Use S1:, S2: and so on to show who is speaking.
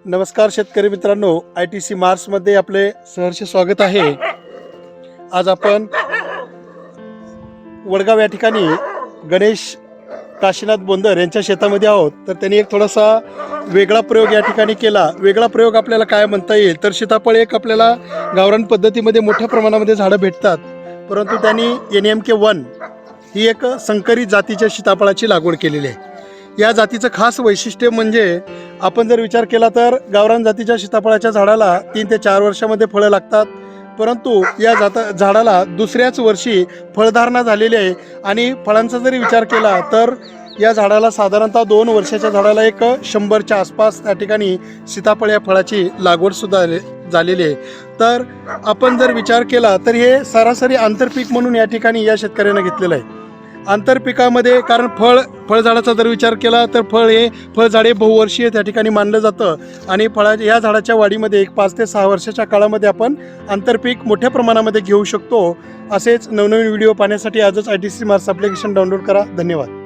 S1: नमस्कार शेतकरी मित्रांनो, ITC मार्समध्ये आपले सहर्ष स्वागत आहे। आज आपण वडगाव या ठिकाणी गणेश काशीनाथ बोंदर यांच्या शेतामध्ये आहोत। तर त्यांनी एक थोडासा वेगळा प्रयोग या ठिकाणी केला। वेगळा प्रयोग आपल्याला काय म्हणता येईल तर सीताफळ एक आपल्याला गावरान पद्धतीमध्ये मोठ्या प्रमाणामध्ये झाडं भेटतात, परंतु त्यांनी NMK1 ही एक संकरित जातीच्या सीताफळाची लागवड केलेली आहे। या जातीचं खास वैशिष्ट्य म्हणजे आपण जर विचार केला तर गावरान जातीच्या सीताफळाच्या झाडाला 3 ते 4 वर्षामध्ये फळं लागतात, परंतु या झाडाला दुसऱ्याच वर्षी फळधारणा झालेली आहे। आणि फळांचा जरी विचार केला तर या झाडाला साधारणतः 2 वर्षाच्या झाडाला एक 100च्या आसपास त्या ठिकाणी सीताफळ या फळाची लागवडसुद्धा झालेली आहे। तर आपण जर विचार केला तर हे सरासरी आंतरपीक म्हणून या ठिकाणी या शेतकऱ्यानं घेतलेलं आहे। आंतरपिकामध्ये कारण फळझाडाचा जर विचार केला तर फळझाडे बहुवर्षीय त्या ठिकाणी मानलं जातं आणि या झाडाच्या वाढीमध्ये 5 ते 6 वर्षाच्या काळामध्ये आपण आंतरपीक मोठ्या प्रमाणामध्ये घेऊ शकतो। असेच नवनवीन व्हिडिओ पाहण्यासाठी आजच ITC मार्स ॲप्लिकेशन डाउनलोड करा। धन्यवाद।